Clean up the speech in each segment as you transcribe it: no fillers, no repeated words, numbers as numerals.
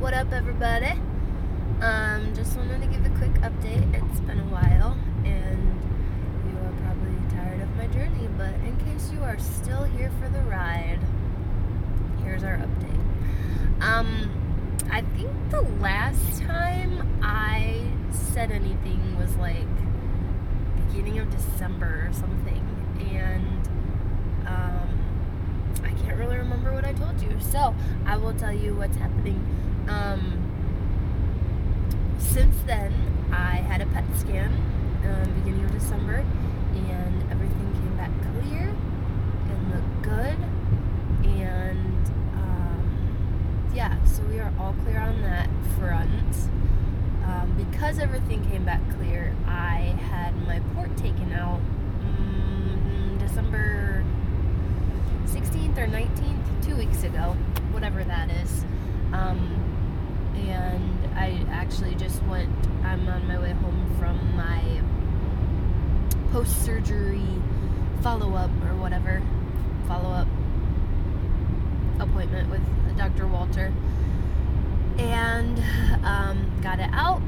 What up, everybody? Just wanted to give a quick update. It's been a while, and you are probably tired of my journey, but in case you are still here for the ride, here's our update. I think the last time I said anything was like beginning of December or something, and I can't really remember what I told you, so I will tell you what's happening. Since then, I had a PET scan beginning of December, and everything came back clear and looked good, and yeah, so we are all clear on that front. Because everything came back clear, I had my port taken out December 16th or 19th, 2 weeks ago, whatever that is. And I actually just I'm on my way home from my post-surgery follow-up appointment with Dr. Walter, and got it out.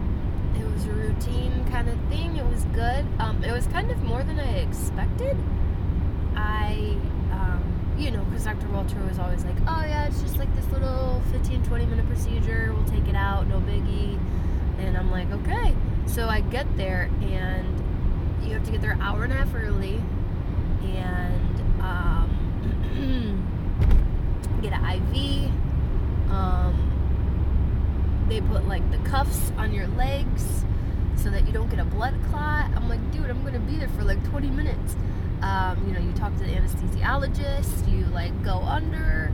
It was a routine kind of thing. It was good. It was kind of more than I expected. Because Dr. Walter was always like, oh yeah, it's just like this little 15-20 minute procedure, we'll take it out, no biggie. And I'm like, okay. So I get there, and you have to get there an hour and a half early, and get an IV. They put like the cuffs on your legs so that you don't get a blood clot. I'm like, dude, I'm gonna be there for like 20 minutes. You talk to the anesthesiologist, you like go under,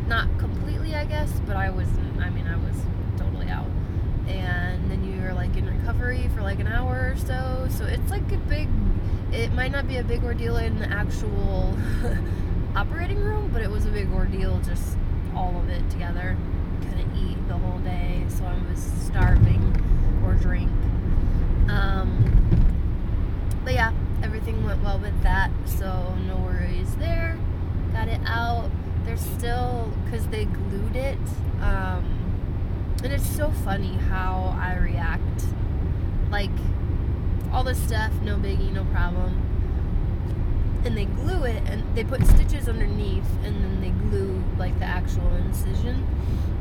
not completely, I guess, but I was totally out. And then you're like in recovery for like an hour or so. So it's like it might not be a big ordeal in the actual operating room, but it was a big ordeal, just all of it together. Couldn't eat the whole day, so I was starving or drink. But yeah, everything went well with that, so no worries there. Got it out. There's still, because they glued it, and it's so funny how I react. Like, all this stuff, no biggie, no problem. And they glue it, and they put stitches underneath, and then they glue, like, the actual incision.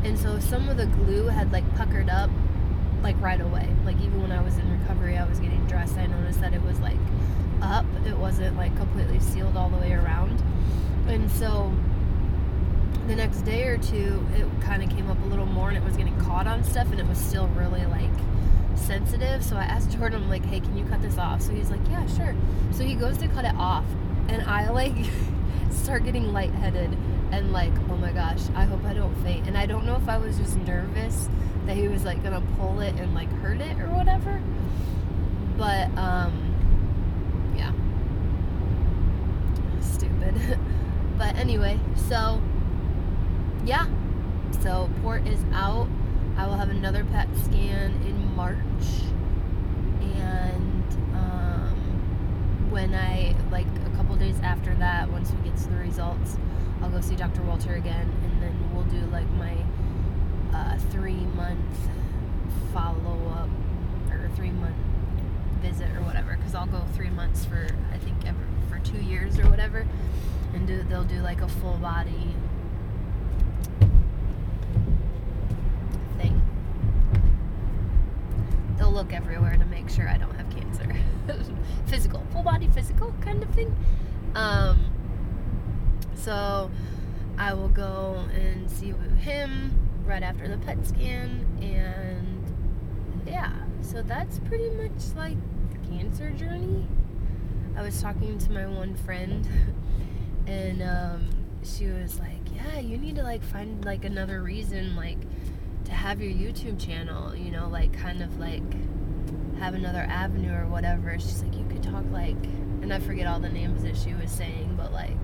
And so some of the glue had, like, puckered up, like, right away. Like, even when I was in recovery, I was getting dressed, I noticed that it was, like, up. It wasn't, like, completely sealed all the way around. And so the next day or two, it kind of came up a little more, and it was getting caught on stuff, and it was still really, like, sensitive. So I asked Jordan, I'm like, hey, can you cut this off? So he's like, yeah, sure. So he goes to cut it off, and I, like, start getting lightheaded, and, like, oh my gosh, I hope I don't faint. And I don't know if I was just nervous that he was, like, gonna pull it and, like, hurt it or whatever. But, yeah. Stupid. But anyway, so, yeah. So, port is out. I will have another PET scan in March. And, when like, a couple days after that, once we get to the results, I'll go see Dr. Walter again, and then we'll do, like, my 3-month follow-up, or 3-month visit or whatever, because I'll go 3 months for, I think, for 2 years or whatever, and they'll do like a full body thing. They'll look everywhere to make sure I don't have cancer. Full body physical kind of thing. So I will go and see him right after the PET scan, and yeah, so that's pretty much like the cancer journey. I was talking to my one friend, and she was like, yeah, you need to, like, find, like, another reason, like, to have your YouTube channel, like, kind of, like, have another avenue or whatever. She's like, you could talk, like, and I forget all the names that she was saying, but, like,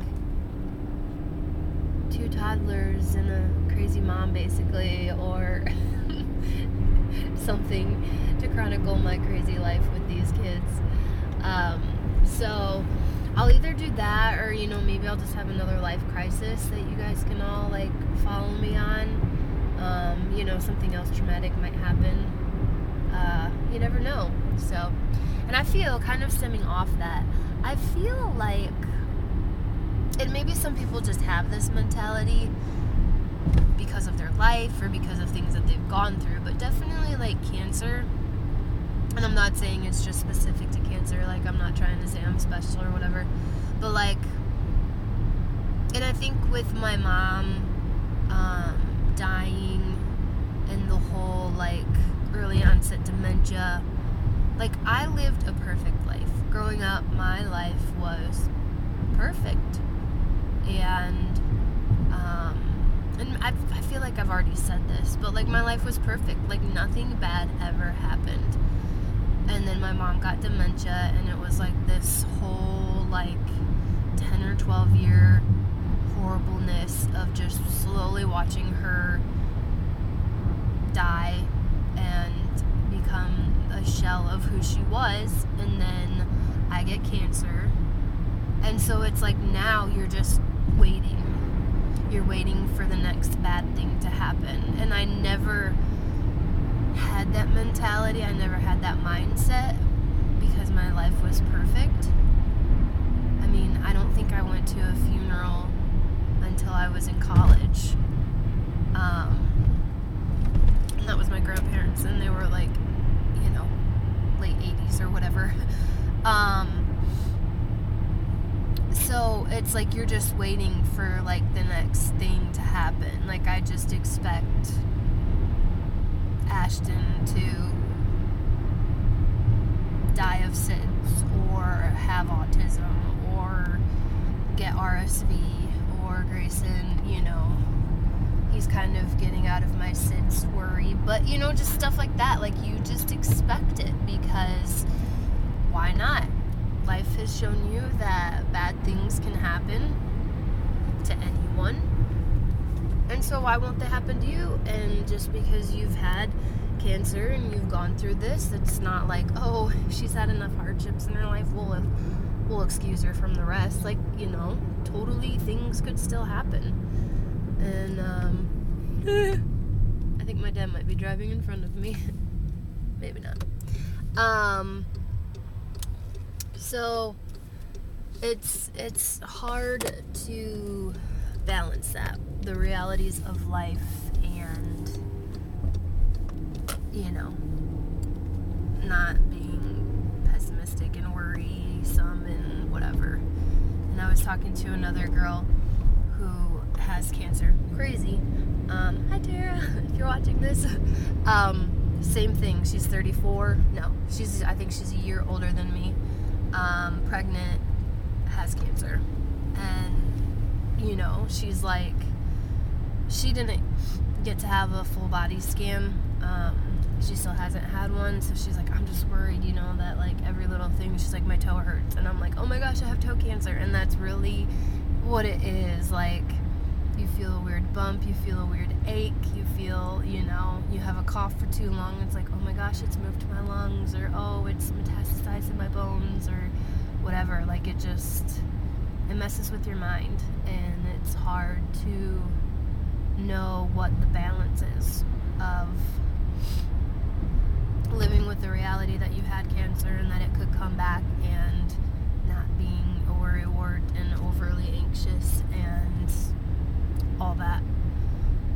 2 toddlers and a crazy mom, basically, or something to chronicle my crazy life with these kids. So I'll either do that, or, maybe I'll just have another life crisis that you guys can all, like, follow me on. something else traumatic might happen. You never know. So, and I feel, kind of stemming off that, I feel like, and maybe some people just have this mentality because of their life or because of things that they've gone through, but definitely like cancer, and I'm not saying it's just specific to cancer, like I'm not trying to say I'm special or whatever, but like, and I think with my mom dying and the whole like early onset dementia, like I lived a perfect life. Growing up, my life was perfect. And I feel like I've already said this, but like my life was perfect. Like nothing bad ever happened. And then my mom got dementia, and it was like this whole like 10 or 12 year horribleness of just slowly watching her die and become a shell of who she was. And then I get cancer, and so it's like now you're just waiting. You're waiting for the next bad thing to happen. And I never had that mentality. I never had that mindset because my life was perfect. I mean, I don't think I went to a funeral until I was in college. And that was my grandparents, and they were like, late 80s or whatever. So it's like you're just waiting for like the next thing to happen. Like I just expect Ashton to die of SIDS or have autism or get RSV, or Grayson, he's kind of getting out of my SIDS worry. But, just stuff like that. Like you just expect it because why not? Life has shown you that bad things can happen to anyone. And so why won't they happen to you? And just because you've had cancer and you've gone through this, it's not like, oh, she's had enough hardships in her life, we'll excuse her from the rest. Like, totally things could still happen. And I think my dad might be driving in front of me. Maybe not. So it's hard to balance that, the realities of life, and not being pessimistic and worrisome and whatever. And I was talking to another girl who has cancer. Crazy. Hi Tara, if you're watching this. Same thing. She's 34. No, I think she's a year older than me. Pregnant, has cancer. And, she's like, she didn't get to have a full body scan. She still hasn't had one, so she's like, I'm just worried, that like every little thing, she's like, my toe hurts. And I'm like, oh my gosh, I have toe cancer. And that's really what it is. Like, you feel a weird bump, you feel a weird ache, you feel, you have a cough for too long, it's like, oh my gosh, it's moved to my lungs, or oh, it's metastasized in my bones, or whatever. Like, it messes with your mind, and it's hard to know what the balance is of living with the reality that you had cancer and that it could come back, and not being a worrywart and overly anxious and all that.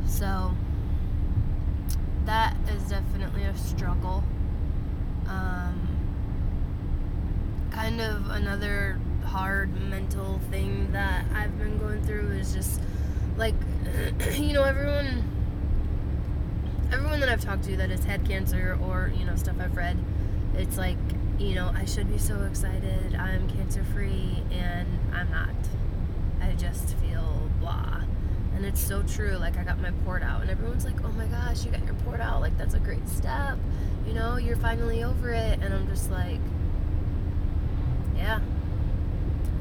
So that is definitely a struggle. Kind of another hard mental thing that I've been going through is just like, everyone that I've talked to that has had cancer, or stuff I've read, it's like, I should be so excited, I'm cancer free, and I'm not. I just feel blah. And it's so true. Like, I got my port out, and everyone's like, oh my gosh, you got your port out, like, that's a great step, you're finally over it. And I'm just like, yeah,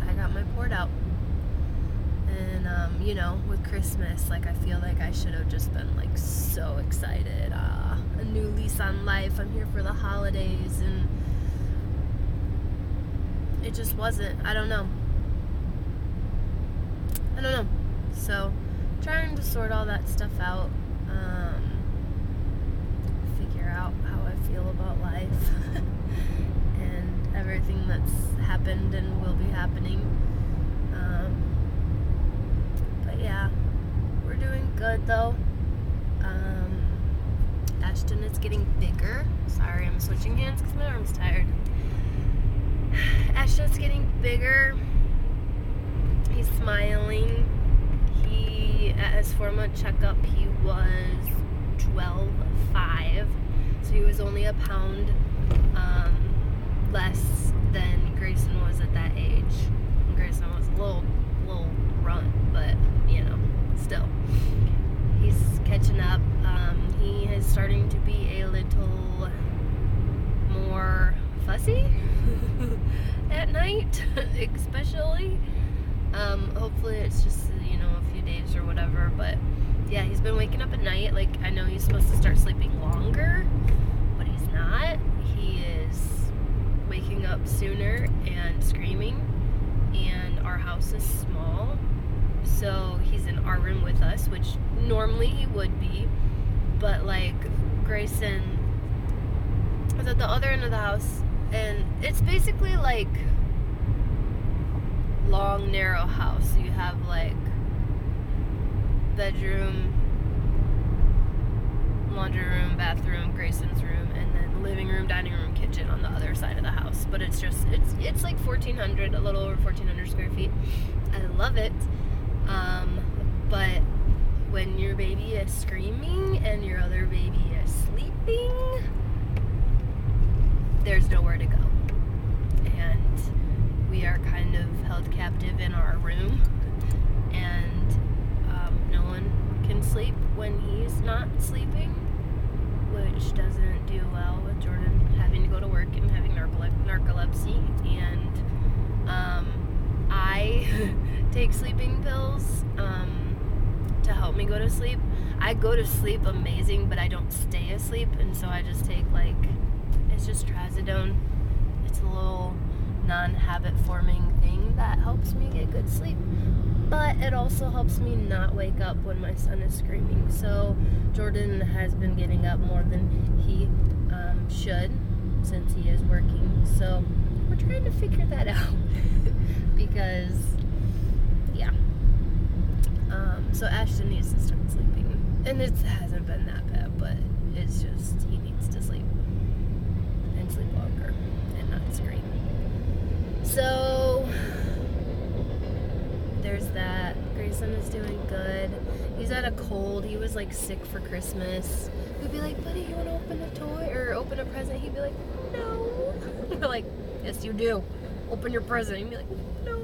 I got my port out. And with Christmas, like, I feel like I should have just been like so excited, a new lease on life, I'm here for the holidays, and it just wasn't. I don't know. So trying to sort all that stuff out. happened and will be happening. But yeah, we're doing good though. Ashton is getting bigger. Sorry, I'm switching hands because my arm's tired. Ashton's getting bigger. He's smiling. At his 4-month checkup, he was 12.5, so he was only a pound less than Grayson was at that age. Grayson was a little runt, but still, he's catching up. He is starting to be a little more fussy at night, especially. Hopefully it's just a few days or whatever, but yeah, he's been waking up at night. Like, I know he's supposed to start sleeping longer, but he's not. He is waking up sooner and screaming, and our house is small, so he's in our room with us, which normally he would be, but like Grayson is at the other end of the house, and it's basically like long, narrow house. So you have like bedroom, laundry room, bathroom, Grayson's room, and then living room, dining room, kitchen on the other side of the house. But it's like 1,400, a little over 1,400 square feet. I love it. But when your baby is screaming and your other baby is sleeping, there's nowhere to go. And we are kind of held captive in our room, and no one can sleep when he's not sleeping, which doesn't do well with Jordan having to go to work and having narcolepsy. And I take sleeping pills to help me go to sleep. I go to sleep amazing, but I don't stay asleep, and so I just take it's just trazodone. It's a little non-habit forming thing that helps me get good sleep, but it also helps me not wake up when my son is screaming. So Jordan has been getting up more than he should, since he is working, so we're trying to figure that out. Because so Ashton needs to start sleeping, and it hasn't been that bad, but it's just he needs to sleep and sleep longer and not scream. So there's that. Grayson is doing good. He's had a cold. He was like sick for Christmas. We'd be like, buddy, you want to open a toy or open a present? He'd be like, no. We're like, yes you do. Open your present. He'd be like, no.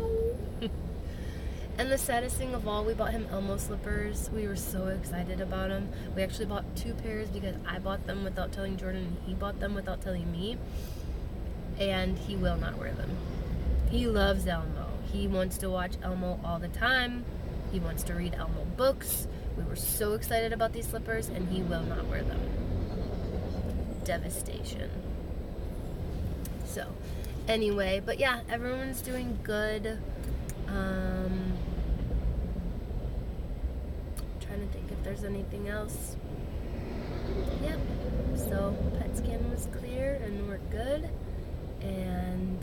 And the saddest thing of all, we bought him Elmo slippers. We were so excited about them. We actually bought 2 pairs because I bought them without telling Jordan, and he bought them without telling me. And he will not wear them. He loves Elmo. He wants to watch Elmo all the time. He wants to read Elmo books. We were so excited about these slippers, and he will not wear them. Devastation. So, anyway, but yeah, everyone's doing good. Trying to think if there's anything else. Yep. So, pet scan was clear, and we're good. And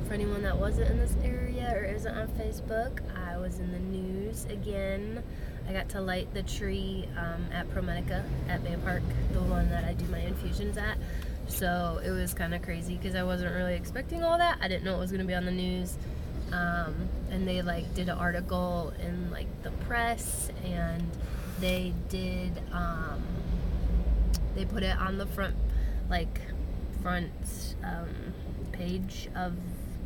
for anyone that wasn't in this area or isn't on Facebook, I was in the news again. I got to light the tree at ProMedica at Bay Park, the one that I do my infusions at. So it was kind of crazy because I wasn't really expecting all that. I didn't know it was going to be on the news. And they did an article in the press, and they did they put it on the front page of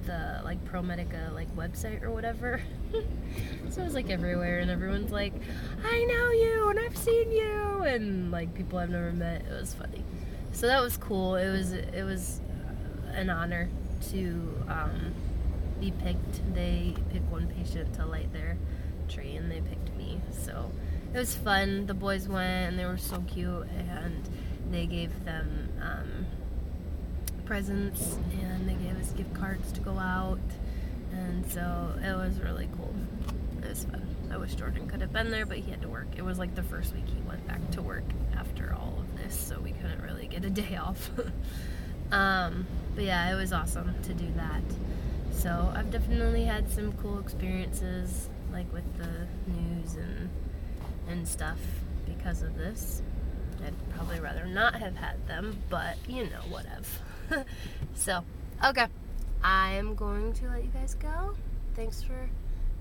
the ProMedica website or whatever. So it was everywhere, and everyone's like, I know you and I've seen you, and people I've never met. It was funny. So that was cool. It was an honor to be picked. They picked one patient to light their tree, and they picked me. So it was fun. The boys went, and they were so cute, and they gave them presents, and they gave us gift cards to go out, and so it was really cool. It was fun. I wish Jordan could have been there, but he had to work. It was the first week he went back to work after all of this, so we couldn't really get a day off. But yeah, it was awesome to do that. So I've definitely had some cool experiences, like with the news and stuff because of this. I'd probably rather not have had them, but you know, whatever. So, okay, I am going to let you guys go. Thanks for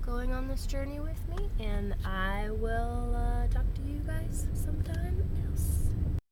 going on this journey with me, and I will talk to you guys sometime else.